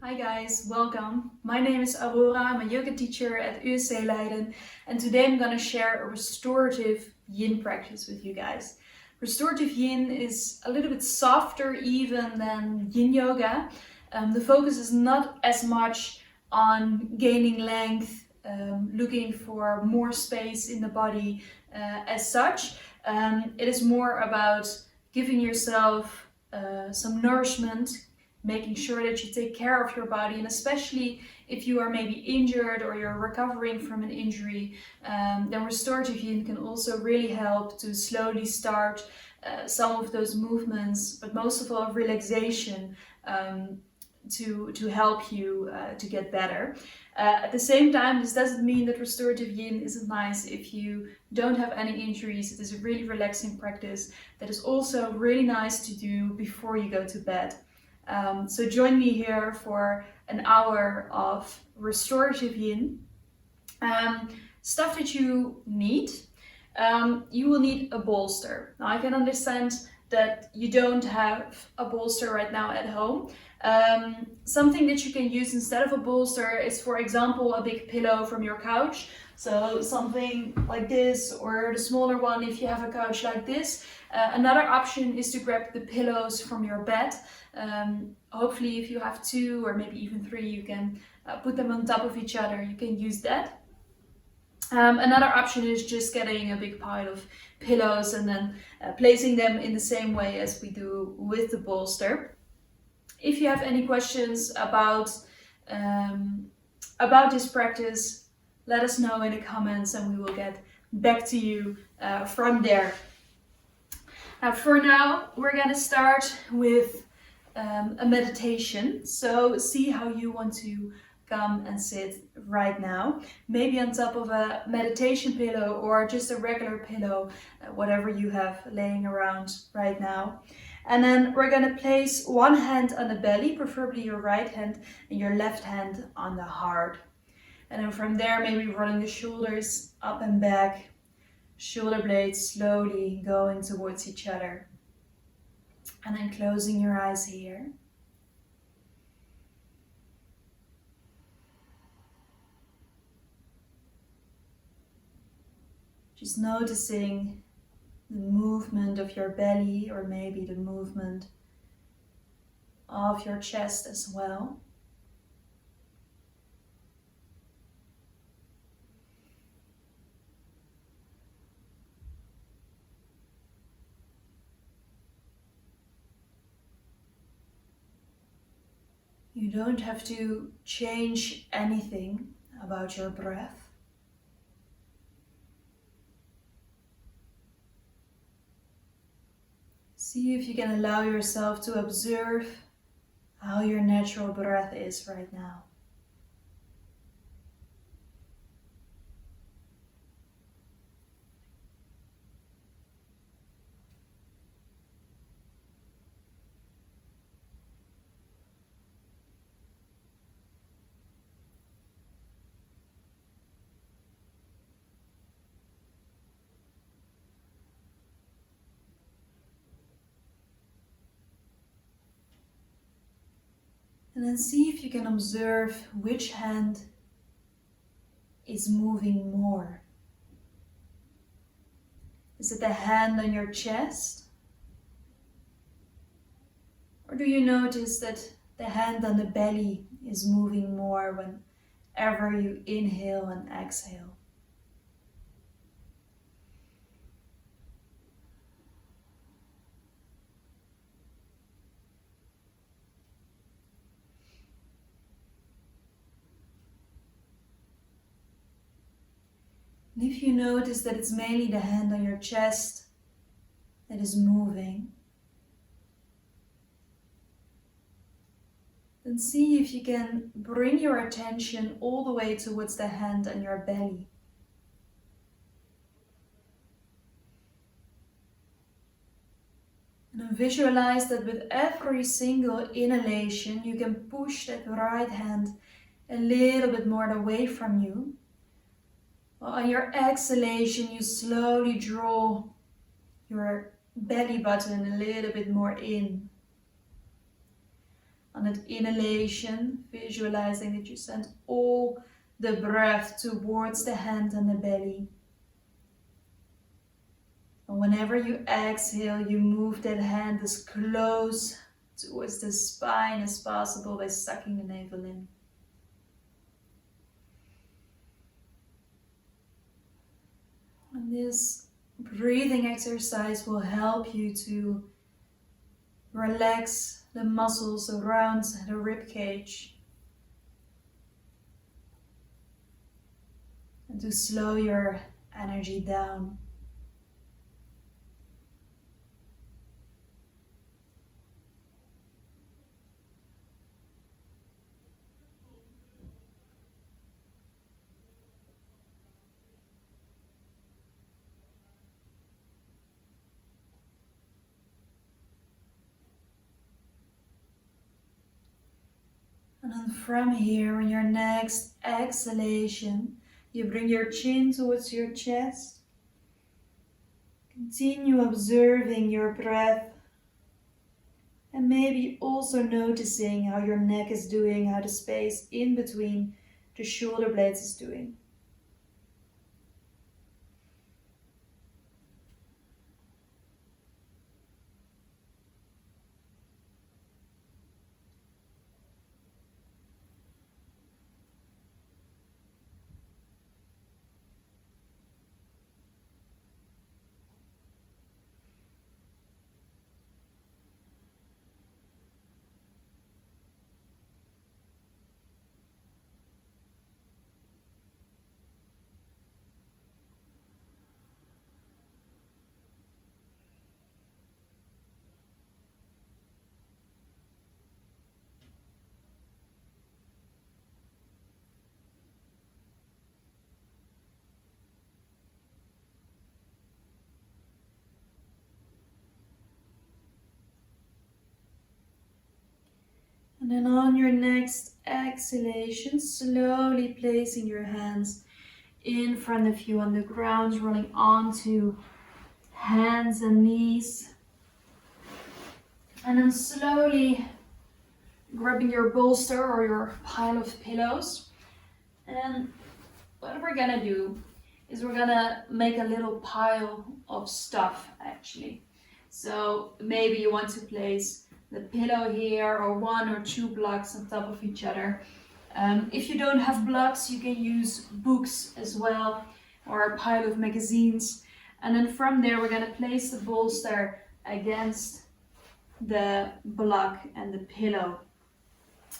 Hi guys, welcome. My name is Aurora, I'm a yoga teacher at USC Leiden, and today I'm going to share a restorative yin practice with you guys. Restorative yin is a little bit softer even than yin yoga. The focus is not as much on gaining length, looking for more space in the body as such. It is more about giving yourself some nourishment, making sure that you take care of your body, and especially if you are maybe injured or you're recovering from an injury, then restorative yin can also really help to slowly start some of those movements, but most of all relaxation, to help you to get better. At the same time, this doesn't mean that restorative yin isn't nice if you don't have any injuries. It is a really relaxing practice that is also really nice to do before you go to bed. So join me here for an hour of restorative yin. Stuff that you need. You will need a bolster. Now I can understand that you don't have a bolster right now at home. Something that you can use instead of a bolster is, for example, a big pillow from your couch. So something like this, or the smaller one if you have a couch like this. Another option is to grab the pillows from your bed. Hopefully if you have two or maybe even three, you can put them on top of each other. You can use that. Another option is just getting a big pile of pillows and then placing them in the same way as we do with the bolster. If you have any questions about this practice, let us know in the comments and we will get back to you from there. Now, for now, we're going to start with a meditation. So see how you want to come and sit right now. Maybe on top of a meditation pillow or just a regular pillow, whatever you have laying around right now. And then we're going to place one hand on the belly, preferably your right hand, and your left hand on the heart. And then from there, maybe rolling the shoulders up and back, shoulder blades slowly going towards each other. And then closing your eyes here. Just noticing the movement of your belly, or maybe the movement of your chest as well. You don't have to change anything about your breath. See if you can allow yourself to observe how your natural breath is right now. And then see if you can observe which hand is moving more. Is it the hand on your chest? Or do you notice that the hand on the belly is moving more whenever you inhale and exhale? And if you notice that it's mainly the hand on your chest that is moving, then see if you can bring your attention all the way towards the hand on your belly. And then visualize that with every single inhalation, you can push that right hand a little bit more away from you. While on your exhalation, you slowly draw your belly button a little bit more in. On an inhalation, visualizing that you send all the breath towards the hand and the belly. And whenever you exhale, you move that hand as close towards the spine as possible by sucking the navel in. And this breathing exercise will help you to relax the muscles around the rib cage and to slow your energy down. And then from here, on your next exhalation, you bring your chin towards your chest. Continue observing your breath. And maybe also noticing how your neck is doing, how the space in between the shoulder blades is doing. And then on your next exhalation, slowly placing your hands in front of you on the ground, rolling onto hands and knees. And then slowly grabbing your bolster or your pile of pillows. And what we're gonna do is we're gonna make a little pile of stuff actually. So maybe you want to place the pillow here or one or two blocks on top of each other. If you don't have blocks, you can use books as well or a pile of magazines. And then from there, we're gonna place the bolster against the block and the pillow.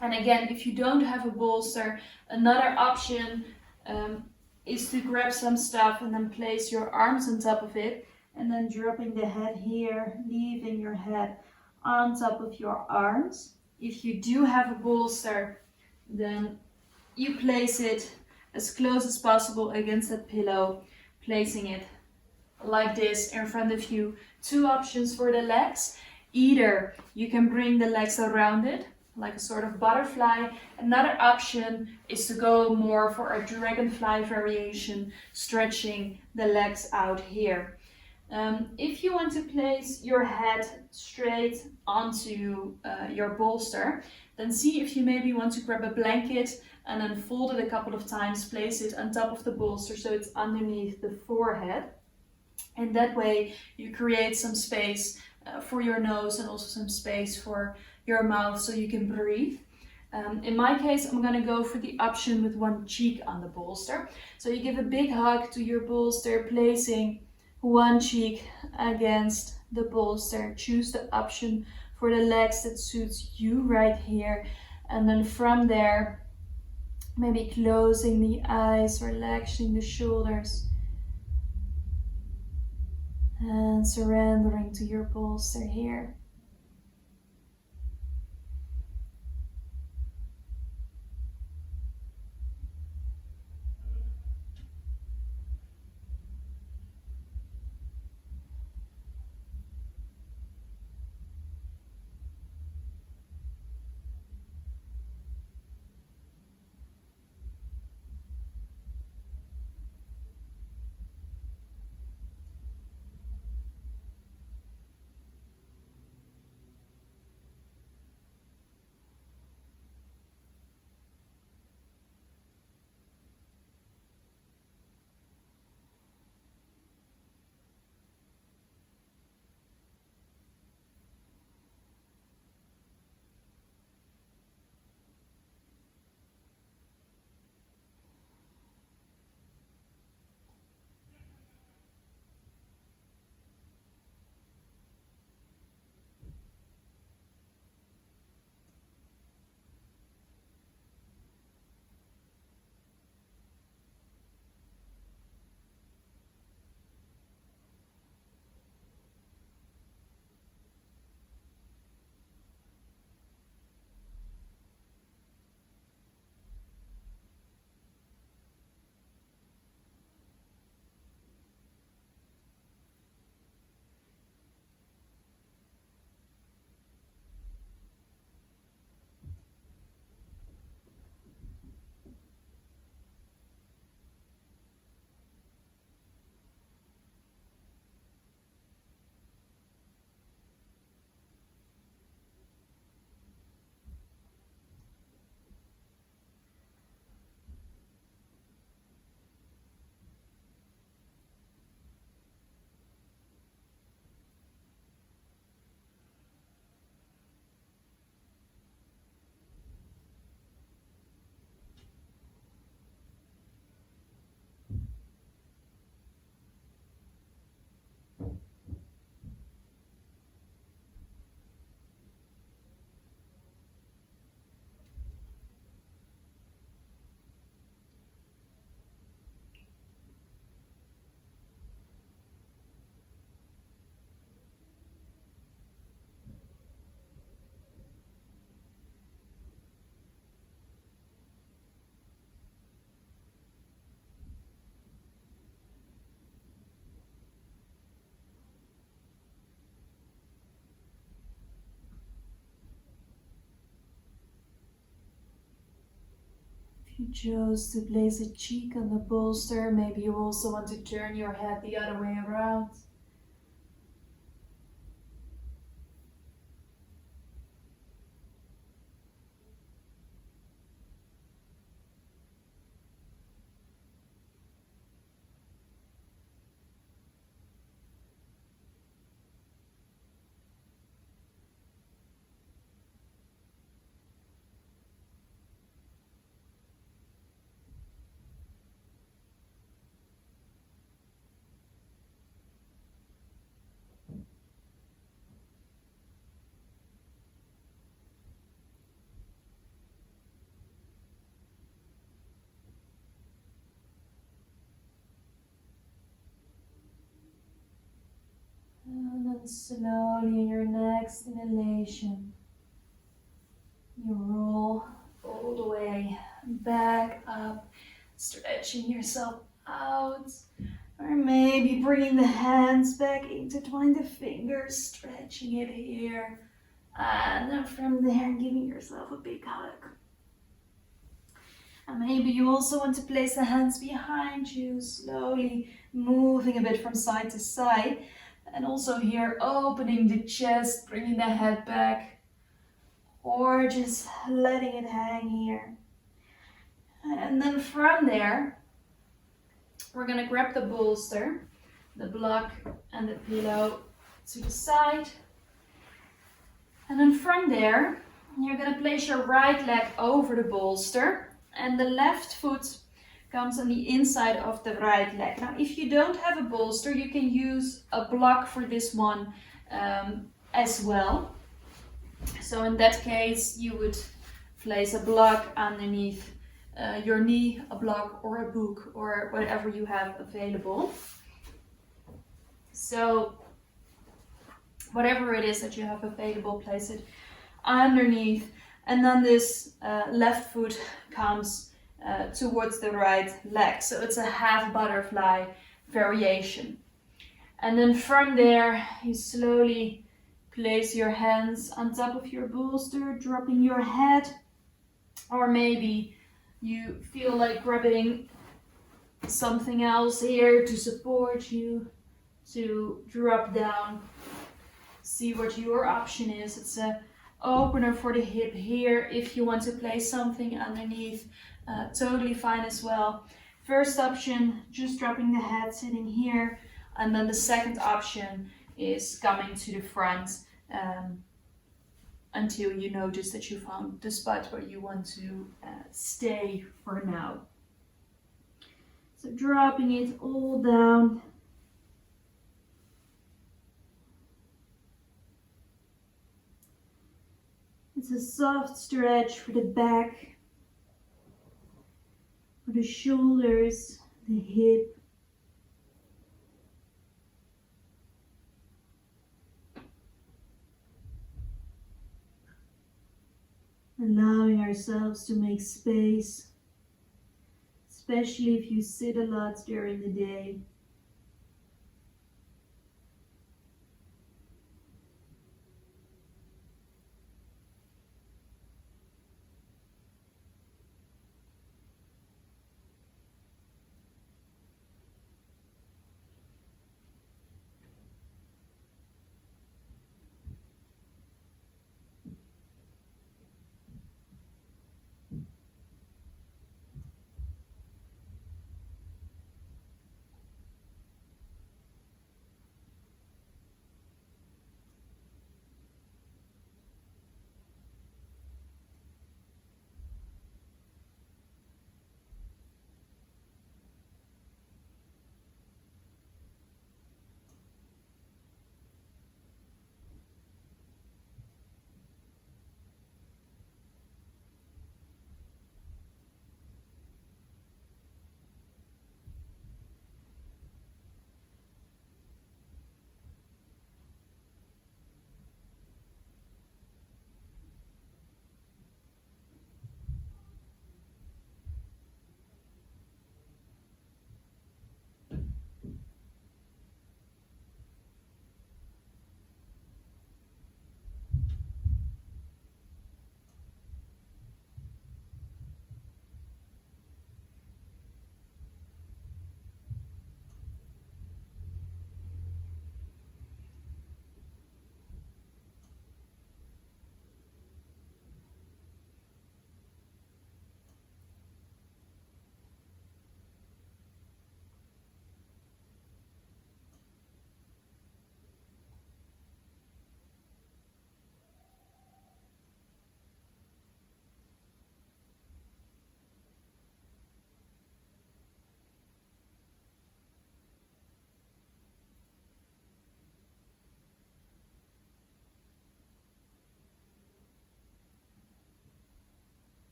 And again, if you don't have a bolster, another option is to grab some stuff and then place your arms on top of it and then dropping the head here, leaving your head on top of your arms. If you do have a bolster, then you place it as close as possible against that pillow, placing it like this in front of you. Two options for the legs. Either you can bring the legs around it, like a sort of butterfly. Another option is to go more for a dragonfly variation, stretching the legs out here. If you want to place your head straight onto your bolster, then see if you maybe want to grab a blanket and then fold it a couple of times, place it on top of the bolster so it's underneath the forehead. And that way you create some space for your nose and also some space for your mouth so you can breathe. In my case, I'm gonna go for the option with one cheek on the bolster. So you give a big hug to your bolster, placing one cheek against the bolster. Choose the option for the legs that suits you right here. And then from there, maybe closing the eyes, relaxing the shoulders, and surrendering to your bolster here. You chose to place a cheek on the bolster. Maybe you also want to turn your head the other way around. And then slowly in your next inhalation, you roll all the way back up, stretching yourself out. Or maybe bringing the hands back, intertwine the fingers, stretching it here. And then from there, giving yourself a big hug. And maybe you also want to place the hands behind you, slowly moving a bit from side to side. And also here, opening the chest, bringing the head back. Or just letting it hang here. And then from there, we're gonna grab the bolster, the block and the pillow to the side. And then from there, you're gonna place your right leg over the bolster and the left foot comes on the inside of the right leg. Now, if you don't have a bolster, you can use a block for this one as well. So in that case, you would place a block underneath your knee, a block or a book or whatever you have available. So whatever it is that you have available, place it underneath. And then this left foot comes towards the right leg. So it's a half butterfly variation. And then from there, you slowly place your hands on top of your bolster, dropping your head. Or maybe you feel like grabbing something else here to support you to drop down. See what your option is. It's a opener for the hip here. If you want to place something underneath, totally fine as well. First option, just dropping the head, sitting here. And then the second option is coming to the front until you notice that you found the spot where you want to stay for now. So dropping it all down. It's a soft stretch for the back, for the shoulders, the hip. Allowing ourselves to make space, especially if you sit a lot during the day.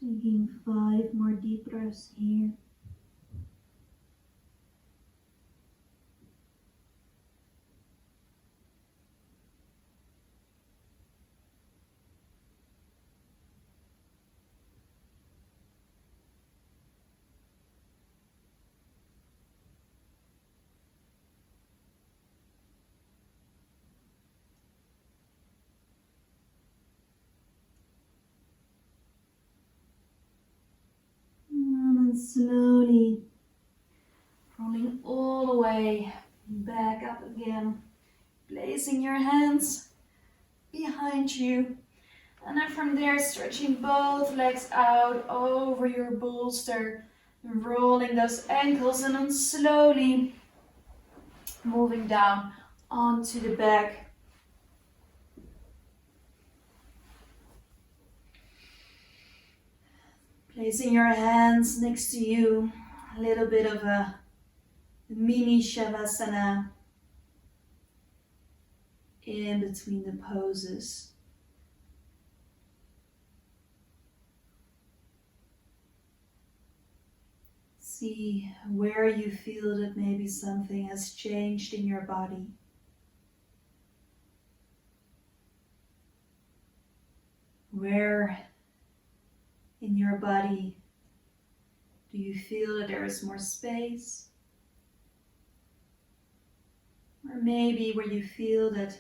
Taking 5 more deep breaths here. And then slowly rolling all the way back up again. Placing your hands behind you. And then from there, stretching both legs out over your bolster. Rolling those ankles and then slowly moving down onto the back. Placing your hands next to you. A little bit of a mini Shavasana in between the poses. See where you feel that maybe something has changed in your body. Where in your body do you feel that there is more space? Or maybe where you feel that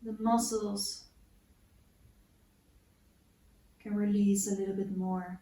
the muscles can release a little bit more.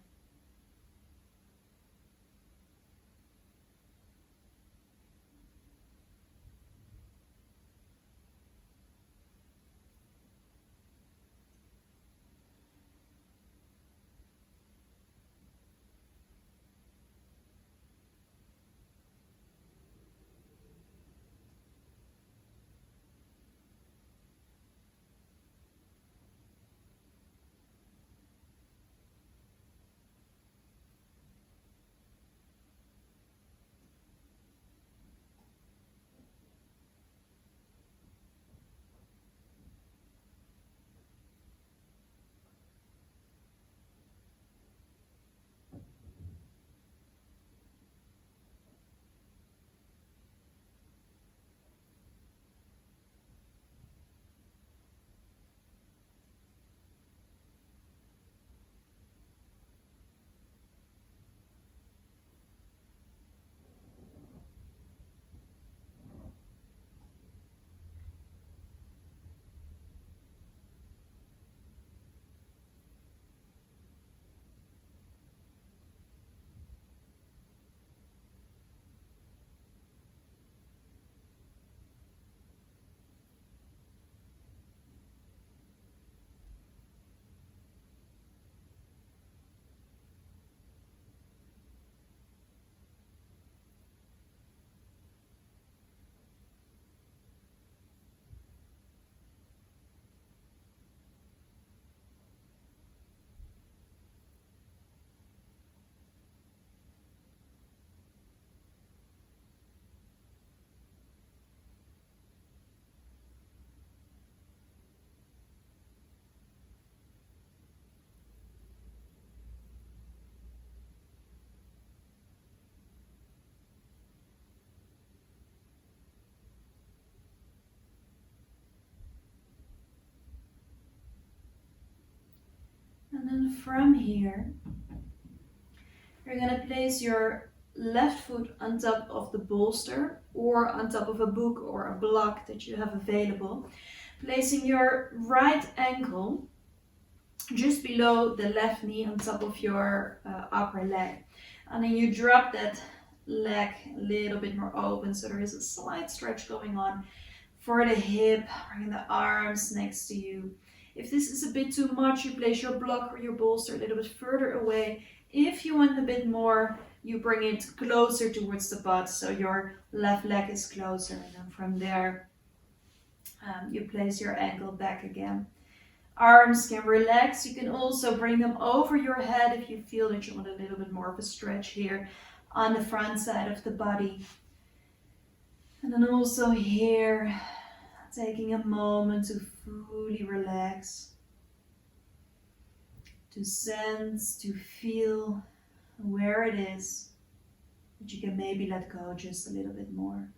And then from here, you're going to place your left foot on top of the bolster or on top of a book or a block that you have available. Placing your right ankle just below the left knee on top of your upper leg. And then you drop that leg a little bit more open so there is a slight stretch going on for the hip, bringing the arms next to you. If this is a bit too much, you place your block or your bolster a little bit further away. If you want a bit more, you bring it closer towards the butt so your left leg is closer. And then from there, you place your ankle back again. Arms can relax. You can also bring them over your head if you feel that you want a little bit more of a stretch here on the front side of the body. And then also here, taking a moment to fully relax. to sense, to feel where it is that you can maybe let go just a little bit more.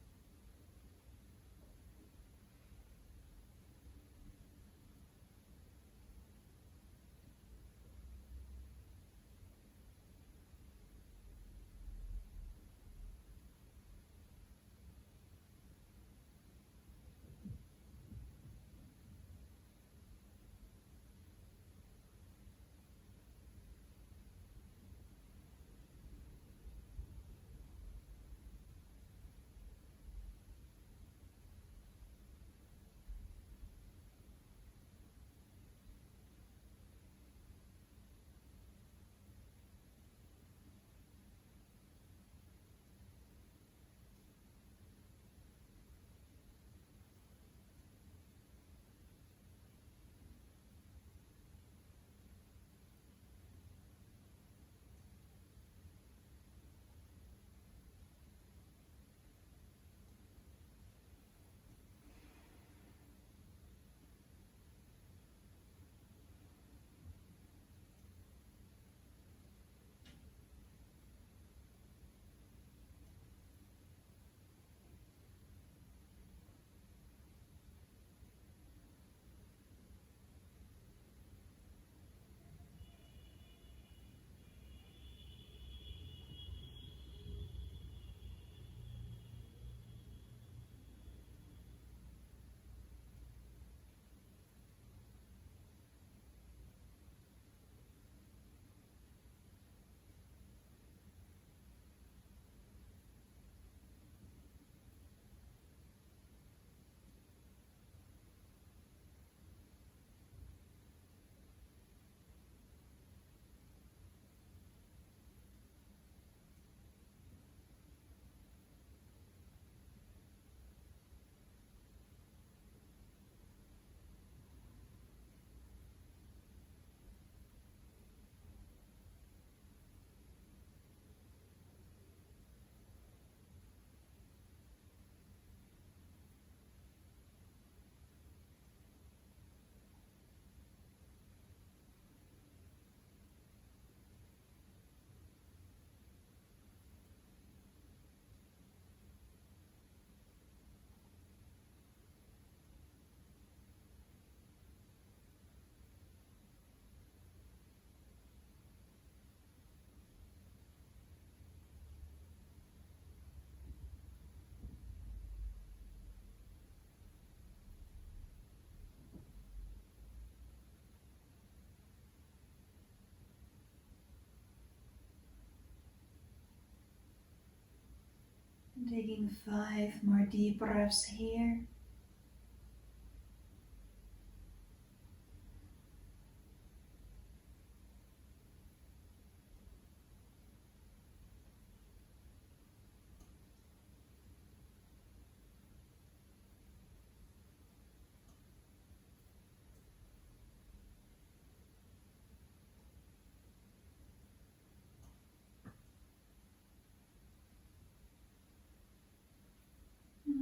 Taking 5 more deep breaths here.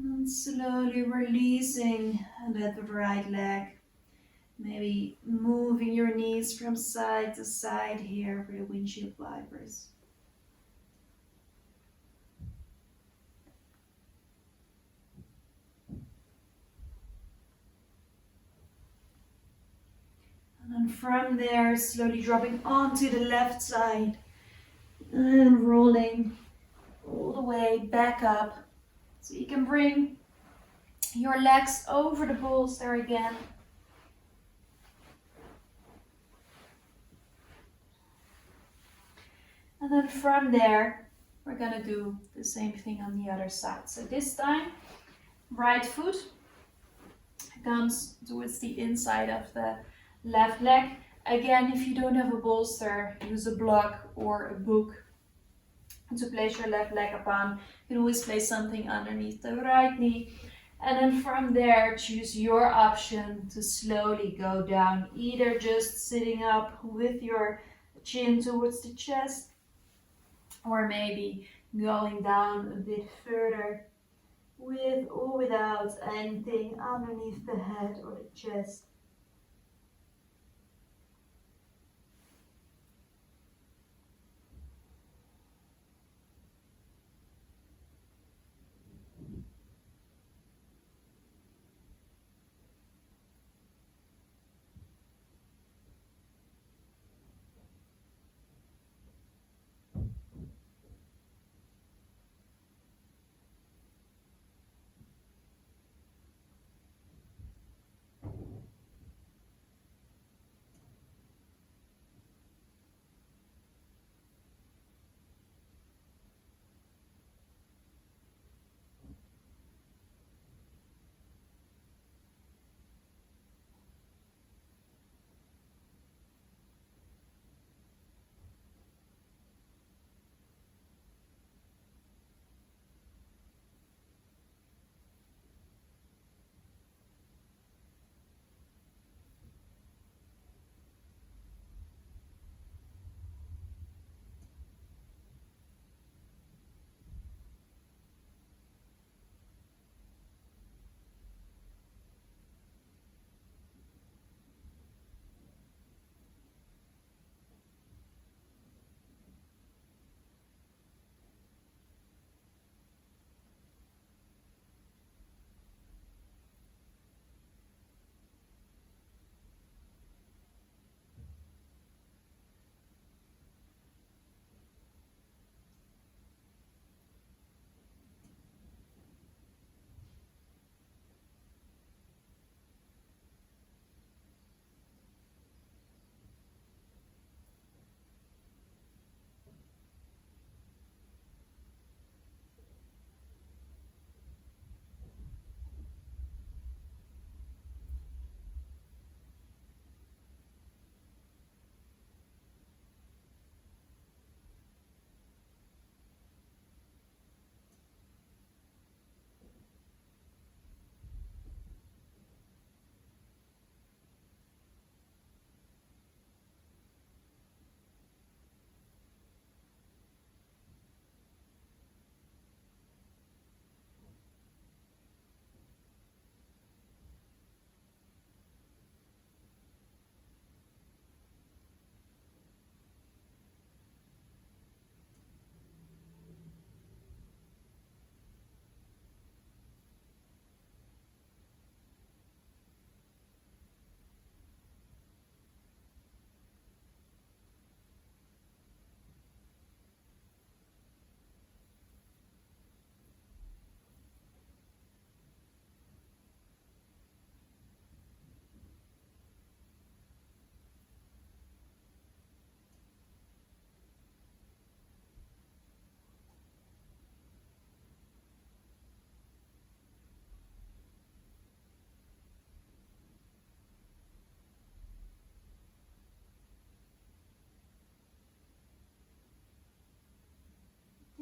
And slowly releasing that right leg. Maybe moving your knees from side to side here for the windshield wipers. And then from there, slowly dropping onto the left side and rolling all the way back up. So you can bring your legs over the bolster again. And then from there, we're gonna do the same thing on the other side. So this time, right foot comes towards the inside of the left leg. Again, if you don't have a bolster, use a block or a book to place your left leg upon. You can always place something underneath the right knee. And then from there, choose your option to slowly go down, either just sitting up with your chin towards the chest, or maybe going down a bit further with or without anything underneath the head or the chest.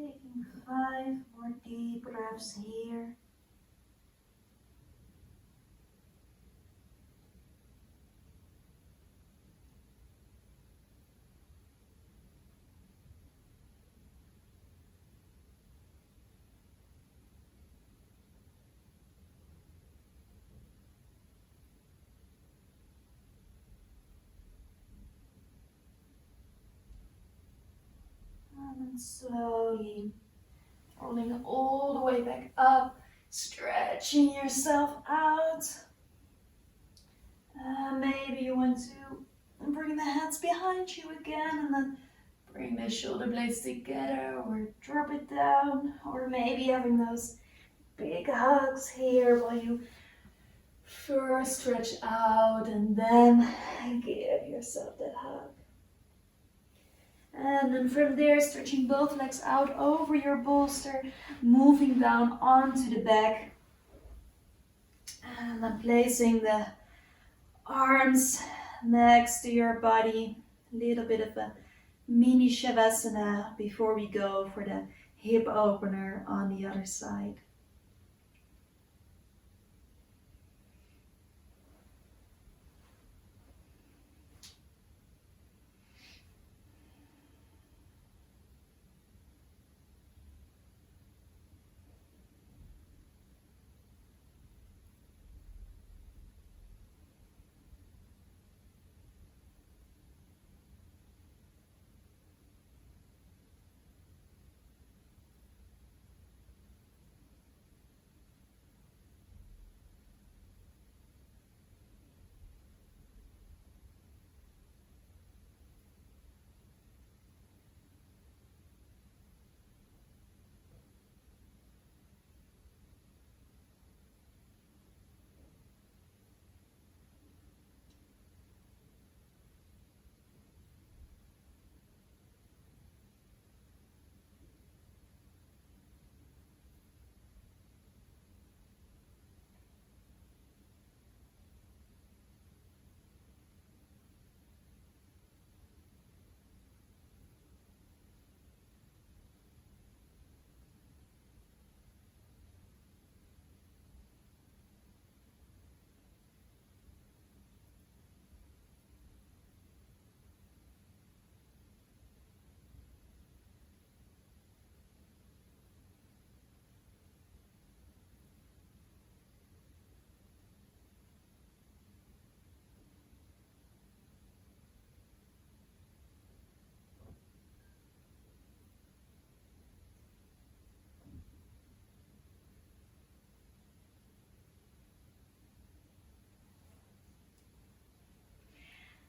Taking 5 more deep breaths here. And then slowly rolling all the way back up, stretching yourself out. Maybe you want to bring the hands behind you again and then bring the shoulder blades together or drop it down, or maybe having those big hugs here while you first stretch out and then give yourself that hug. And then from there, stretching both legs out over your bolster, moving down onto the back. And then placing the arms next to your body. A little bit of a mini Shavasana before we go for the hip opener on the other side.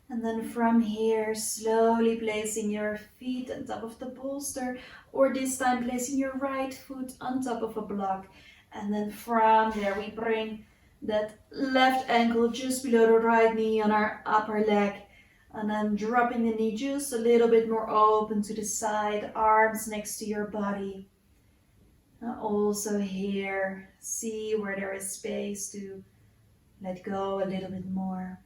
And then from here, slowly placing your feet on top of the bolster, or this time placing your right foot on top of a block. And then from there, we bring that left ankle just below the right knee on our upper leg. And then dropping the knee just a little bit more open to the side, arms next to your body. And also here, see where there is space to let go a little bit more.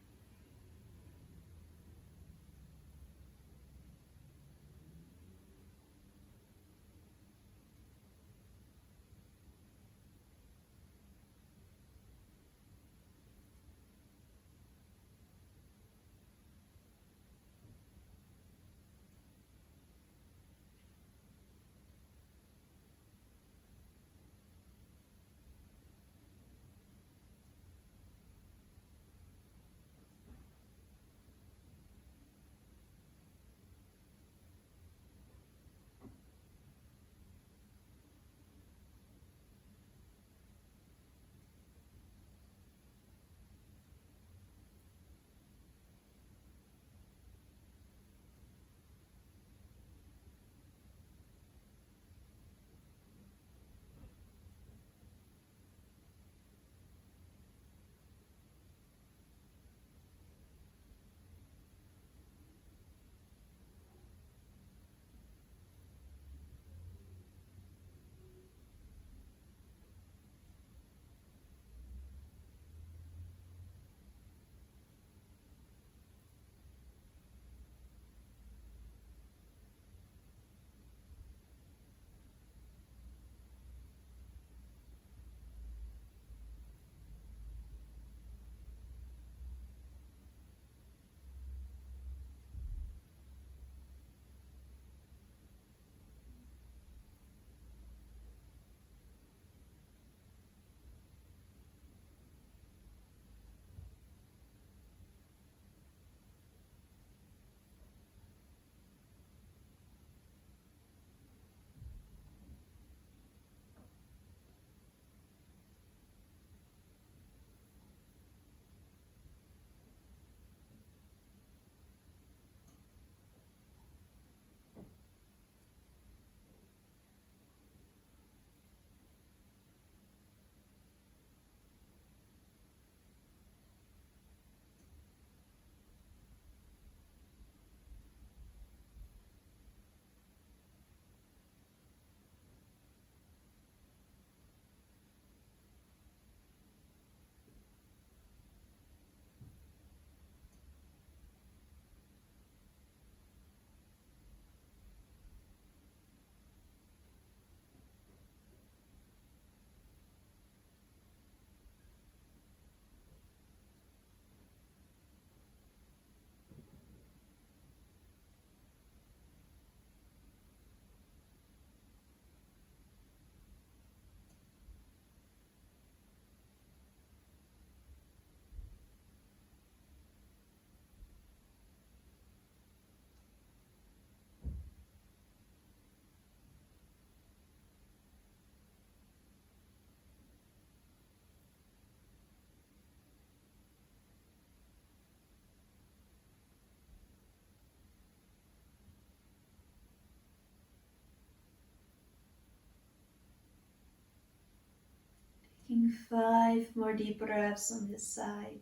Taking 5 more deep breaths on this side.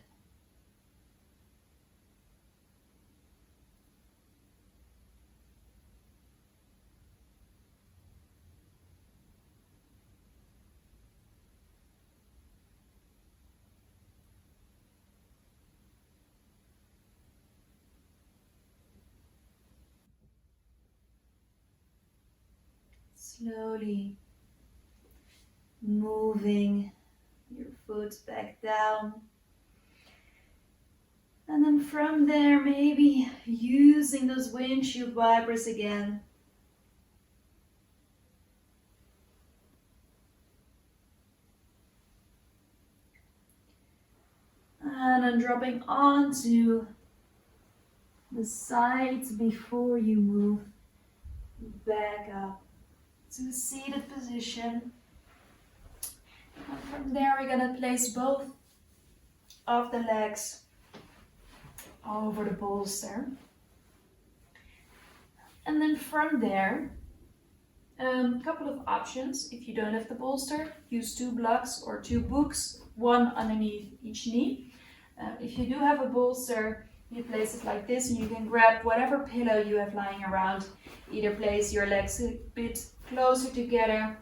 Slowly moving your foot back down. And then from there, maybe using those windshield wipers again. And then dropping onto the sides before you move back up to a seated position. And from there, we're gonna place both of the legs over the bolster. And then from there, a couple of options. If you don't have the bolster, use 2 blocks or 2 books, one underneath each knee. If you do have a bolster, you place it like this and you can grab whatever pillow you have lying around. Either place your legs a bit closer together,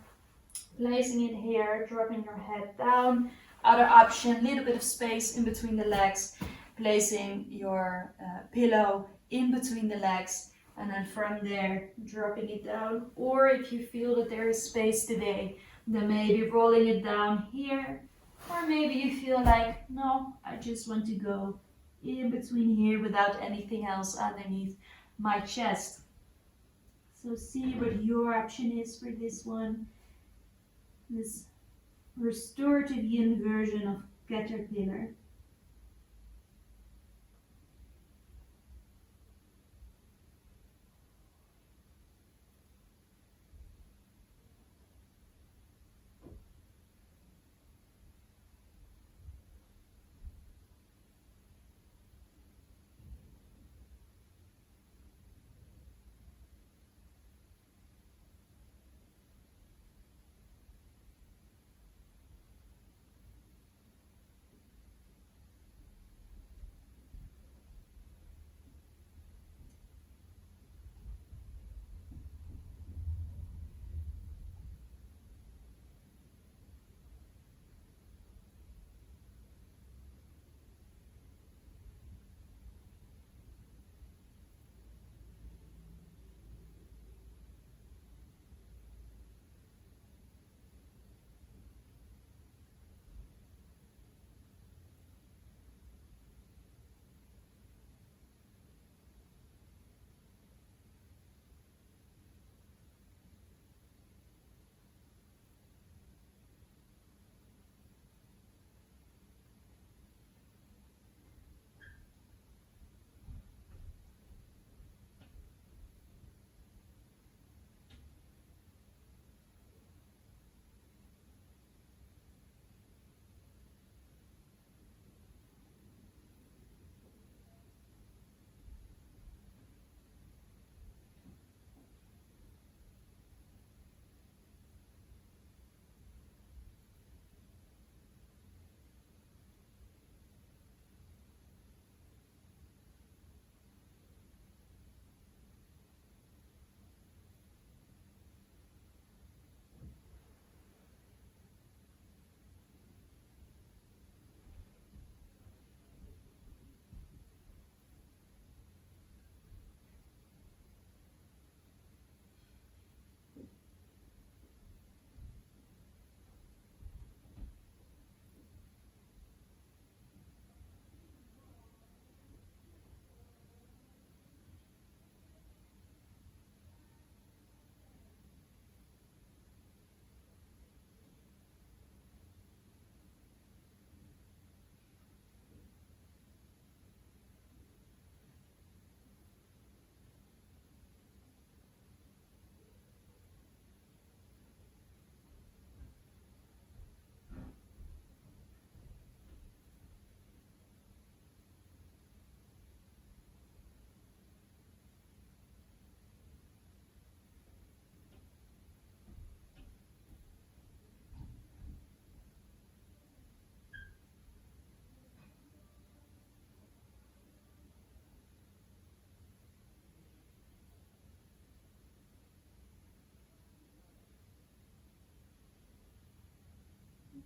placing it here, dropping your head down. Other option, a little bit of space in between the legs, placing your pillow in between the legs, and then from there dropping it down. Or if you feel that there is space today, then maybe rolling it down here. Or maybe you feel like, no, I just want to go in between here without anything else underneath my chest. So see what your option is for this one. This restorative yin version of caterpillar.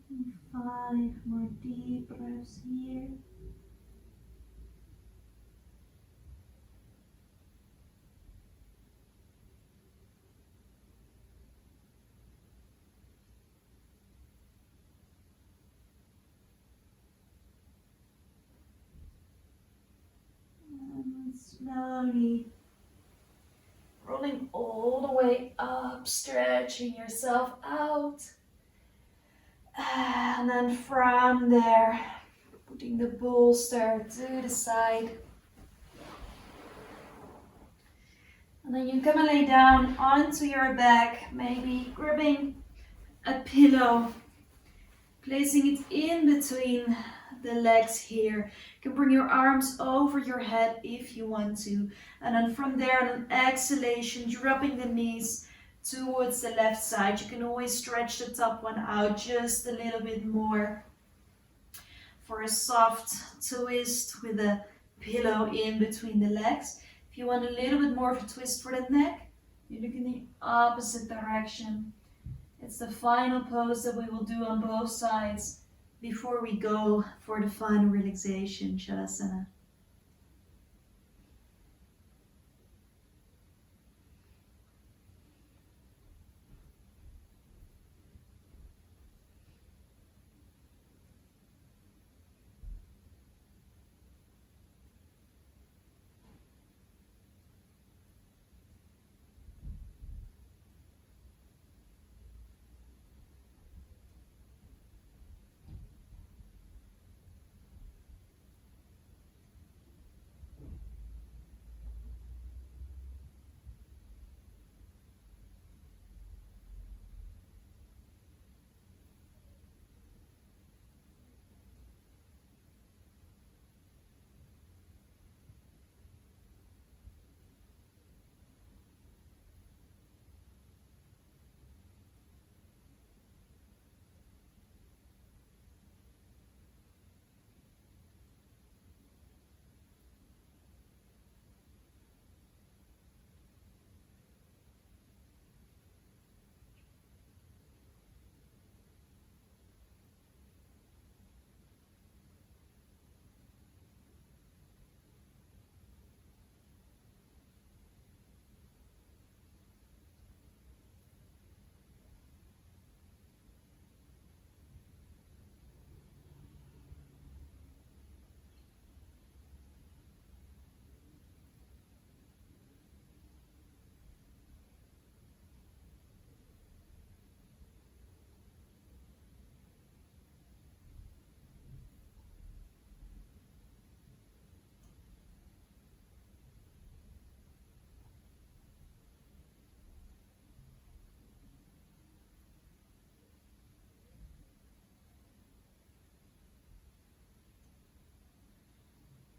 And 5 more deep breaths here. And slowly rolling all the way up, stretching yourself out. And then from there, putting the bolster to the side. And then you come and lay down onto your back, maybe grabbing a pillow, placing it in between the legs here. You can bring your arms over your head if you want to. And then from there, on an exhalation, dropping the knees towards the left side. You can always stretch the top one out just a little bit more for a soft twist with a pillow in between the legs. If you want a little bit more of a twist for the neck, you look in the opposite direction. It's the final pose that we will do on both sides before we go for the final relaxation, Shavasana.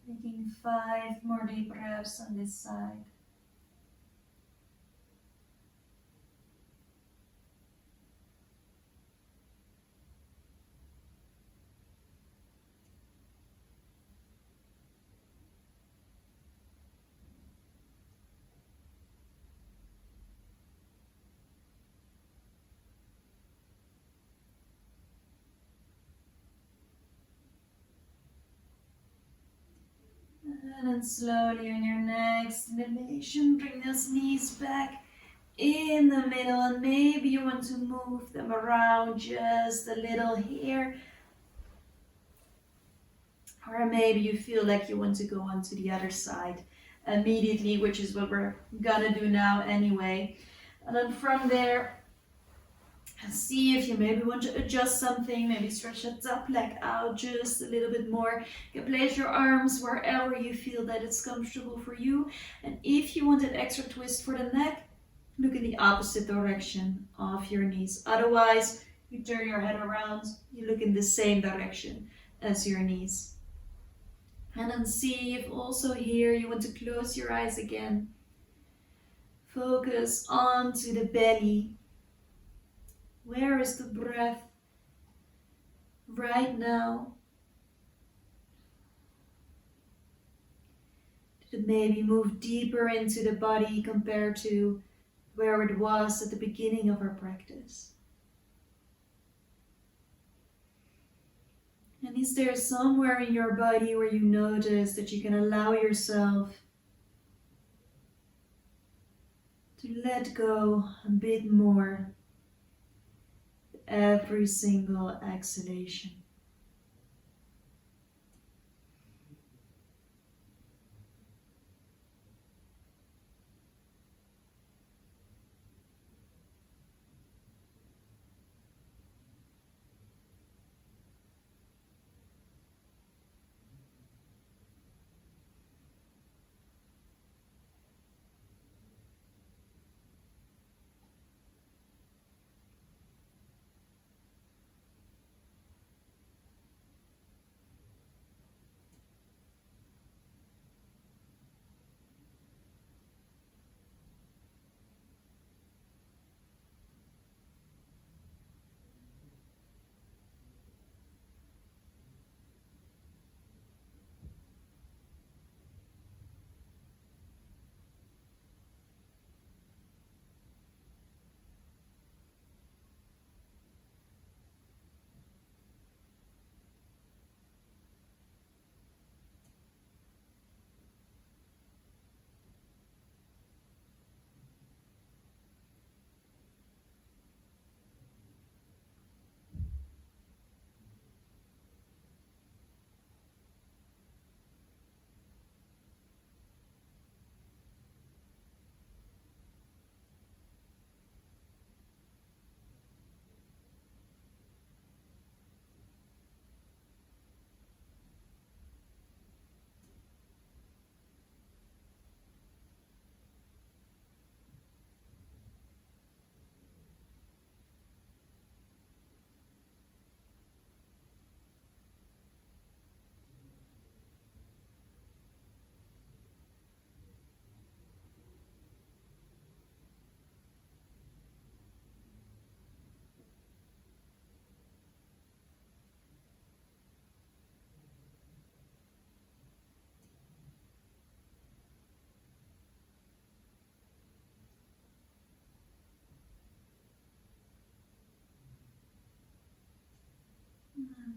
Taking 5 more deep breaths on this side. And then slowly on your next inhalation, bring those knees back in the middle, and maybe you want to move them around just a little here. Or maybe you feel like you want to go on to the other side immediately, which is what we're gonna do now anyway. And then from there, see if you maybe want to adjust something, maybe stretch the top leg out just a little bit more. You can place your arms wherever you feel that it's comfortable for you. And if you want an extra twist for the neck, look in the opposite direction of your knees. Otherwise, you turn your head around, you look in the same direction as your knees. And then see if also here you want to close your eyes again. Focus onto the belly. Where is the breath right now? Did it maybe move deeper into the body compared to where it was at the beginning of our practice? And is there somewhere in your body where you notice that you can allow yourself to let go a bit more every single exhalation?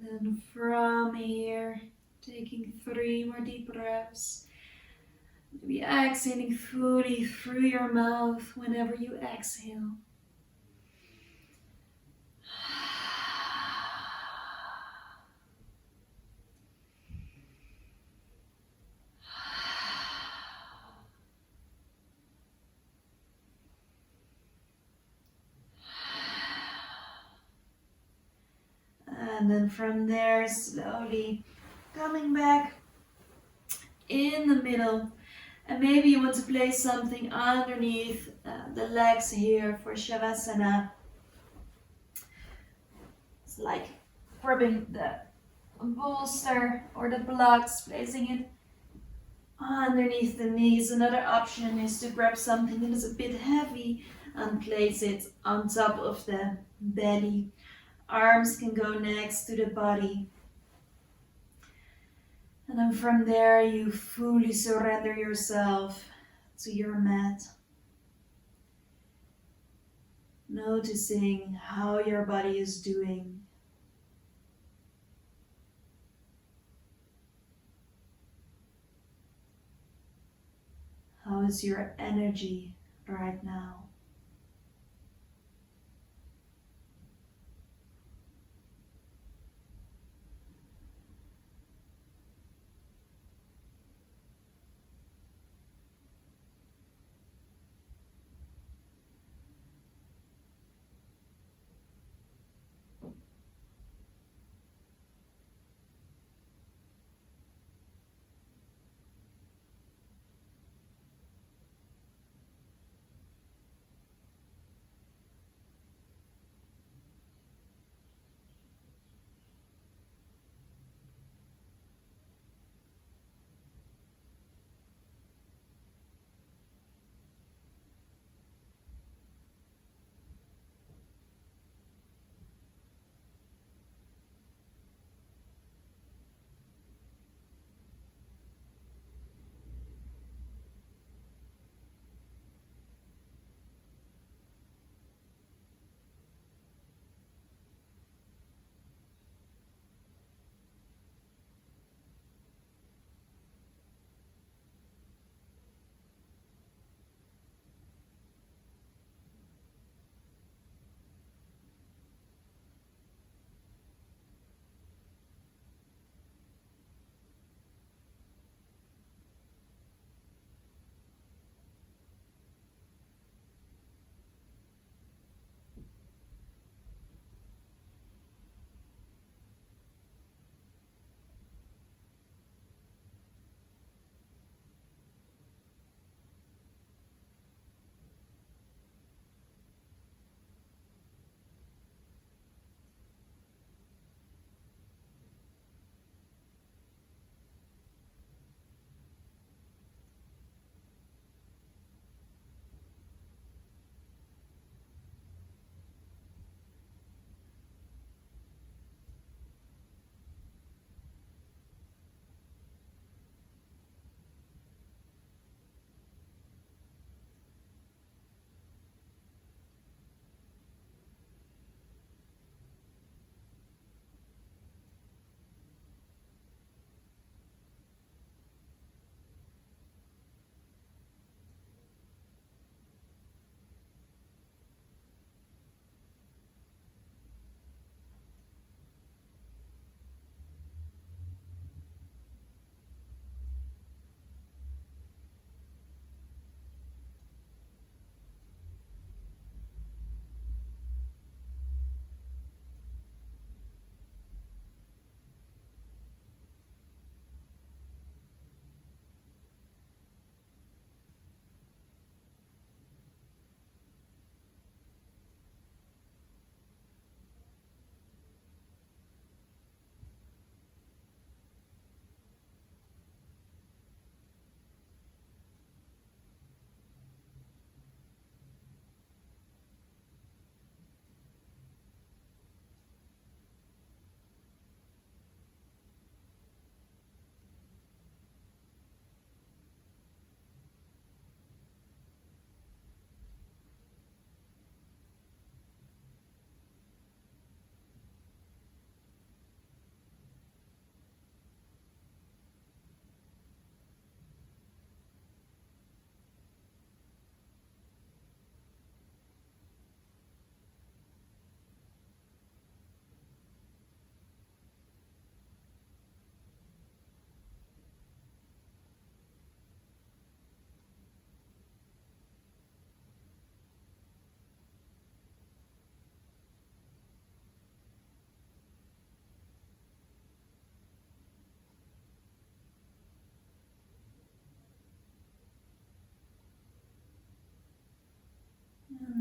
And then from here, taking 3 more deep breaths. Maybe exhaling fully through your mouth whenever you exhale. And then from there, slowly coming back in the middle. And maybe you want to place something underneath the legs here for Shavasana. It's like grabbing the bolster or the blocks, placing it underneath the knees. Another option is to grab something that is a bit heavy and place it on top of the belly. Arms can go next to the body. And then from there, you fully surrender yourself to your mat. Noticing how your body is doing. How is your energy right now?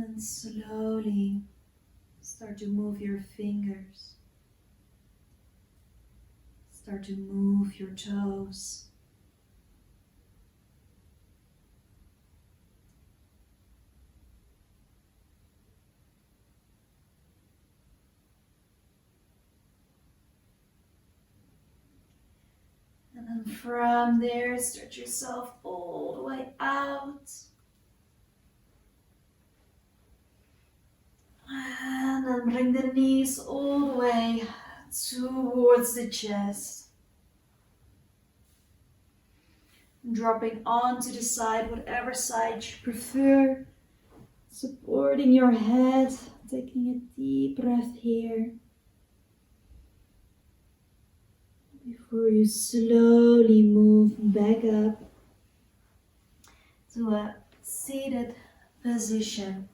And slowly start to move your fingers. Start to move your toes. And then from there, stretch yourself all the way out. And then bring the knees all the way towards the chest. Dropping onto the side, whatever side you prefer. Supporting your head, taking a deep breath here. Before you slowly move back up to a seated position.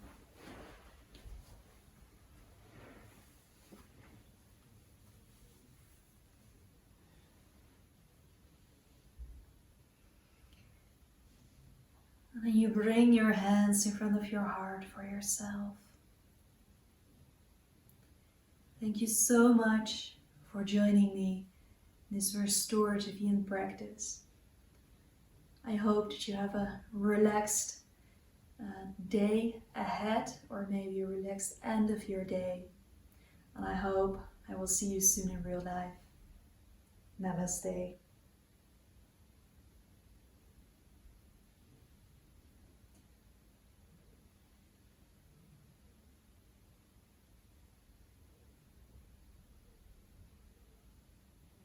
And then you bring your hands in front of your heart for yourself. Thank you so much for joining me in this restorative yin practice. I hope that you have a relaxed day ahead, or maybe a relaxed end of your day. And I hope I will see you soon in real life. Namaste.